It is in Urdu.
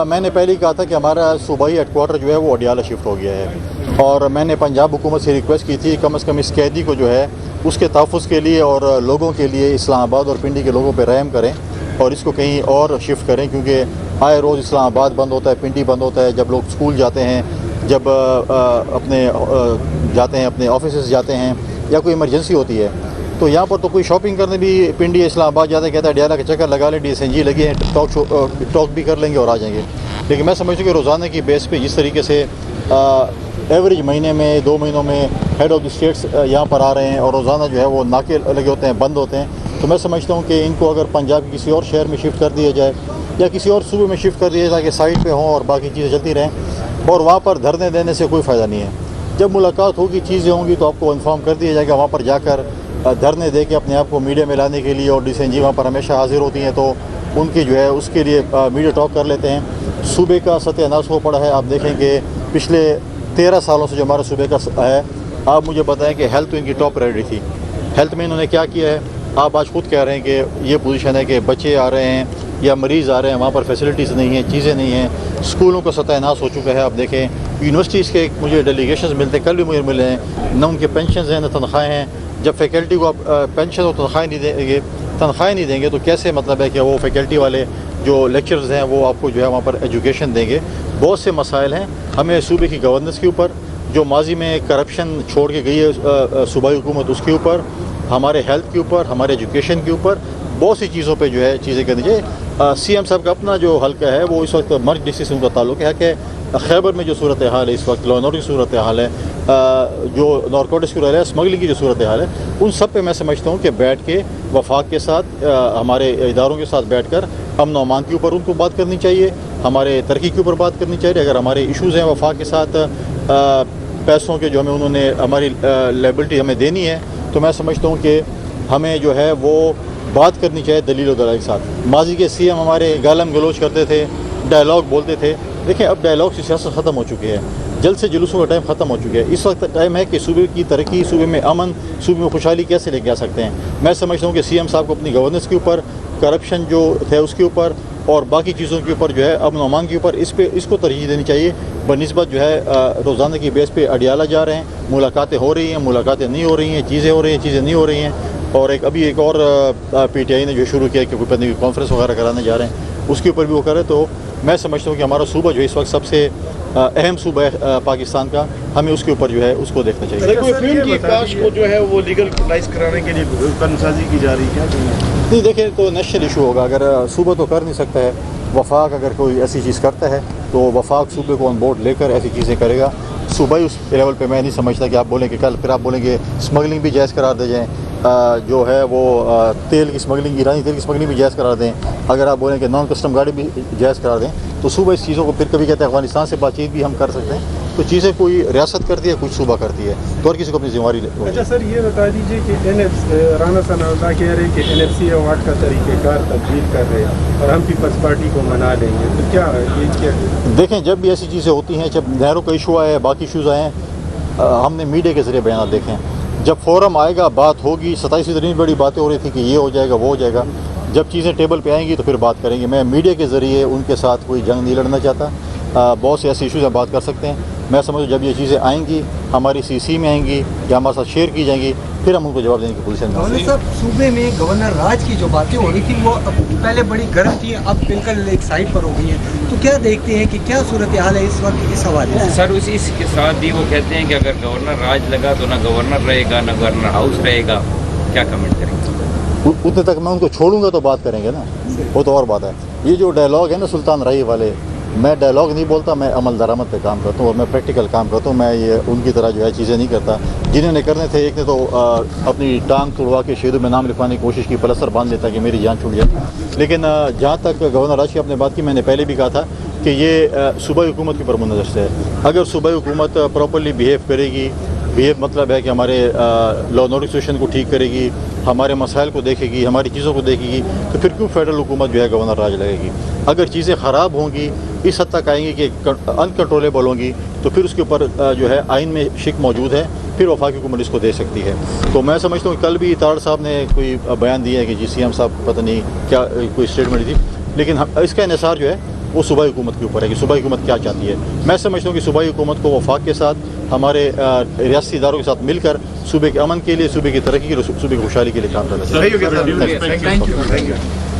میں نے پہلے ہی کہا تھا کہ ہمارا صوبائی ہیڈ کوارٹر جو ہے وہ اڈیالہ شفٹ ہو گیا ہے، اور میں نے پنجاب حکومت سے ریکویسٹ کی تھی کم از کم اس قیدی کو جو ہے اس کے تحفظ کے لیے اور لوگوں کے لیے اسلام آباد اور پنڈی کے لوگوں پہ رحم کریں اور اس کو کہیں اور شفٹ کریں، کیونکہ آئے روز اسلام آباد بند ہوتا ہے، پنڈی بند ہوتا ہے، جب لوگ اسکول جاتے ہیں، جب اپنے جاتے ہیں اپنے آفیسز جاتے ہیں یا کوئی ایمرجنسی ہوتی ہے تو یہاں پر تو کوئی شاپنگ کرنے بھی پنڈی اسلام آباد جاتا ہے، کہتا ہے اڈیالہ کا چکر لگا لیں، ڈی این جی لگے ہیں، ٹاک بھی کر لیں گے اور آ جائیں گے۔ لیکن میں سمجھتا ہوں کہ روزانہ کی بیس پہ جس طریقے سے ایوریج مہینے میں 2 مہینوں میں ہیڈ آف دی اسٹیٹس یہاں پر آ رہے ہیں اور روزانہ جو ہے وہ ناکے لگے ہوتے ہیں، بند ہوتے ہیں، تو میں سمجھتا ہوں کہ ان کو اگر پنجاب کے کسی اور شہر میں شفٹ کر دیا جائے یا کسی اور صوبے میں شفٹ کر دیا جائے تاکہ سائڈ پہ ہوں اور باقی چیزیں چلتی رہیں، اور وہاں پر دھرنے دینے سے کوئی فائدہ نہیں ہے۔ جب ملاقات ہوگی، چیزیں ہوں گی تو آپ کو انفارم کر دیا جائے گا، وہاں پر جا کر دھرنے دے کے اپنے آپ کو میڈیا میں لانے کے لیے، اور ڈی سی این جی وہاں پر ہمیشہ حاضر ہوتی ہیں تو ان کی جو ہے اس کے لیے میڈیا ٹاک کر لیتے ہیں۔ صوبے کا ستیہ ناش ہو پڑا ہے، آپ دیکھیں کہ پچھلے 13 سالوں سے جو ہمارے صوبے کا ہے، آپ مجھے بتائیں کہ ہیلتھ تو ان کی ٹاپ پرائرٹی تھی، ہیلتھ میں انہوں نے کیا کیا ہے؟ آپ آج خود کہہ رہے ہیں کہ یہ پوزیشن ہے کہ بچے آ رہے ہیں یا مریض آ رہے ہیں، وہاں پر فیسلٹیز نہیں ہیں، چیزیں نہیں ہیں، اسکولوں کا ستیہ ناش ہو چکا ہے۔ آپ دیکھیں یونیورسٹیز کے مجھے ڈیلیگیشنز ملتے ہیں، کل بھی مجھے ملے ہیں، نہ ان کے پینشنز ہیں نہ تنخواہیں ہیں۔ جب فیکلٹی کو آپ پینشن اور تنخواہیں نہیں دیں گے تو کیسے مطلب ہے کہ وہ فیکلٹی والے جو لیکچرز ہیں وہ آپ کو جو ہے وہاں پر ایجوکیشن دیں گے؟ بہت سے مسائل ہیں ہمیں صوبے کی گورننس کے اوپر، جو ماضی میں کرپشن چھوڑ کے گئی ہے صوبائی حکومت، اس کے اوپر، ہمارے ہیلتھ کے اوپر، ہمارے ایجوکیشن کے اوپر، بہت سی چیزوں پہ جو ہے چیزیں کرنی چاہیے۔ سی ایم صاحب کا اپنا جو حلقہ ہے وہ اس وقت مرج ڈسٹرکٹ سے ان کا تعلق ہے کہ خیبر میں جو صورتحال ہے اس وقت، لا اینڈ آرڈر کی صورتحال ہے، جو نارکوٹکس کی رہا ہے، اسمگلنگ کی جو صورتحال ہے، ان سب پہ میں سمجھتا ہوں کہ بیٹھ کے وفاق کے ساتھ، ہمارے اداروں کے ساتھ بیٹھ کر امن و امان کے اوپر ان کو بات کرنی چاہیے، ہمارے ترقی کے اوپر بات کرنی چاہیے۔ اگر ہمارے ایشوز ہیں وفاق کے ساتھ، پیسوں کے جو ہمیں انہوں نے ہماری لائبلٹی ہمیں دینی ہے، تو میں سمجھتا ہوں کہ ہمیں جو ہے وہ بات کرنی چاہیے دلیل و دلائل کے ساتھ۔ ماضی کے سی ایم ہمارے گالم گلوچ کرتے تھے، ڈائلاگ بولتے تھے، دیکھیں اب ڈائلاگ کی سیاست ختم ہو چکی ہے، جلد سے جلوسوں کا ٹائم ختم ہو چکا ہے۔ اس وقت ٹائم ہے کہ صوبے کی ترقی، صوبے میں امن، صوبے میں خوشحالی کیسے لے کے آ سکتے ہیں۔ میں سمجھتا ہوں کہ سی ایم صاحب کو اپنی گورننس کے اوپر، کرپشن جو تھے اس کے اوپر اور باقی چیزوں کے اوپر جو ہے امن و امان کے اوپر اس کو ترجیح دینی چاہیے، بنسبت جو ہے روزانہ کی بیس پہ اڈیالہ جا رہے ہیں، ملاقاتیں ہو رہی ہیں، ملاقاتیں نہیں ہو رہی ہیں، چیزیں ہو رہی ہیں، چیزیں نہیں ہو رہی ہیں، اور ابھی ایک اور پی ٹی آئی نے جو شروع کیا کہ کوئی کانفرنس وغیرہ کرانے جا رہے ہیں، اس کے اوپر بھی وہ کرے۔ تو میں سمجھتا ہوں کہ ہمارا صوبہ جو ہے اس وقت سب سے اہم صوبہ ہے پاکستان کا، ہمیں اس کے اوپر جو ہے اس کو دیکھنا چاہیے۔ افیون کی کاشت کو جو ہے وہ لیگلائز کرانے کے لیے قانون سازی کی جا رہی ہے، نہیں دیکھیں تو نیشنل ایشو ہوگا، اگر صوبہ تو کر نہیں سکتا ہے، وفاق اگر کوئی ایسی چیز کرتا ہے تو وفاق صوبے کو آن بورڈ لے کر ایسی چیزیں کرے گا۔ صوبائی اس لیول پہ میں نہیں سمجھتا کہ آپ بولیں کہ کل پھر آپ بولیں گے اسمگلنگ بھی جائز قرار دے جائیں، جو ہے وہ تیل کی اسمگلنگ، ایرانی تیل کی اسمگلنگ بھی جائز قرار دیں، اگر آپ بولیں کہ نان کسٹم گاڑی بھی جائز قرار دیں، تو صوبہ اس چیزوں کو پھر کبھی کہتے ہیں افغانستان سے بات چیت بھی ہم کر سکتے ہیں۔ تو چیزیں کوئی ریاست کرتی ہے، کچھ صوبہ کرتی ہے، تو ہر کسی کو اپنی ذمہ داری ہوتی ہے۔ اچھا سر، یہ بتا دیجیے کہ رانا ثناء اللہ کہہ رہے ہیں کہ NFC ایوارڈ کا طریقہ کار تبدیل کر رہے ہیں اور ہم پیپلز پارٹی کو منا لیں گے، تو کیا یہ کیا؟ دیکھیں جب بھی ایسی چیزیں ہوتی ہیں، جب نہروں کا ایشو آیا ہے، باقی ایشوز آئے ہیں، ہم نے میڈیا کے ذریعے بیانات دیکھیں، جب فورم آئے گا بات ہوگی، 27 اتنی بڑی باتیں ہو رہی تھی کہ یہ ہو جائے گا وہ ہو جائے گا، جب چیزیں ٹیبل پہ آئیں گی تو پھر بات کریں گے۔ میں میڈیا کے ذریعے ان کے ساتھ کوئی جنگ نہیں لڑنا چاہتا، بہت سے ایسے ایشوز ہم بات کر سکتے ہیں۔ میں سمجھوں جب یہ چیزیں آئیں گی، ہماری CC میں آئیں گی یا ہمارے ساتھ شیئر کی جائیں گی، پھر ہم ان کو جواب دینے کی پوزیشن میں ہوں گے۔ گورنر صاحب، صوبے میں گورنر راج کی جو باتیں ہو رہی تھیں وہ پہلے بڑی گرم تھی، اب بالکل ایک سائڈ پر ہو گئی ہیں، تو کیا دیکھتے ہیں کہ کیا صورتحال ہے اس وقت اس حوالے سے؟ سر اس کے ساتھ بھی وہ کہتے ہیں کہ اگر گورنر راج لگا تو نہ گورنر رہے گا نہ گورنر ہاؤس رہے گا، کیا کمنٹ کریں گے؟ اتنے تک میں ان کو چھوڑوں گا تو بات کریں گے نا، وہ تو اور بات ہے۔ یہ جو ڈائلاگ ہے نا سلطان رائی والے، میں ڈائلاگ نہیں بولتا، میں عمل درآمد پہ کام کرتا ہوں اور میں پریکٹیکل کام کرتا ہوں، میں یہ ان کی طرح جو ہے چیزیں نہیں کرتا۔ جنہوں نے کرنے تھے، ایک نے تو اپنی ٹانگ توڑوا کے شہیدوں میں نام لکھوانے کی کوشش کی، پلستر باندھ دیتا کہ میری جان چھوٹ جائے۔ لیکن جہاں تک گورنر راج کی آپ نے بات کی، میں نے پہلے بھی کہا تھا کہ یہ صوبائی حکومت کے اوپر منحصر ہے۔ اگر صوبائی حکومت پراپرلی بیہیو کرے گی، بیہیو مطلب ہے کہ ہمارے لا اینڈ آرڈر سچویشن کو ٹھیک کرے گی، ہمارے مسائل کو دیکھے گی، ہماری چیزوں کو دیکھے گی، تو پھر کیوں فیڈرل حکومت جو ہے گورنر راج لگے گی؟ اگر چیزیں خراب ہوں گی، اس حد تک آئیں گی کہ انکنٹرولیبل ہوں گی، تو پھر اس کے اوپر جو ہے آئین میں شک موجود ہے، پھر وفاقی حکومت اس کو دے سکتی ہے۔ تو میں سمجھتا ہوں کل بھی تاڑ صاحب نے کوئی بیان دیا ہے کہ جی CM صاحب پتہ نہیں کیا کوئی اسٹیٹمنٹ تھی، لیکن اس کا انحصار جو ہے وہ صوبائی حکومت کے اوپر ہے کہ صوبائی حکومت کیا چاہتی ہے. میں سمجھتا ہوں کہ صوبائی حکومت کو وفاق کے ساتھ ہمارے ریاستی اداروں کے ساتھ مل کر صوبے کے امن کے لیے, صوبے کی ترقی کے لیے, صوبے کی خوشحالی کے لیے کام کرنا چاہیے. صحیح ہو گیا. Thank you. Thank you.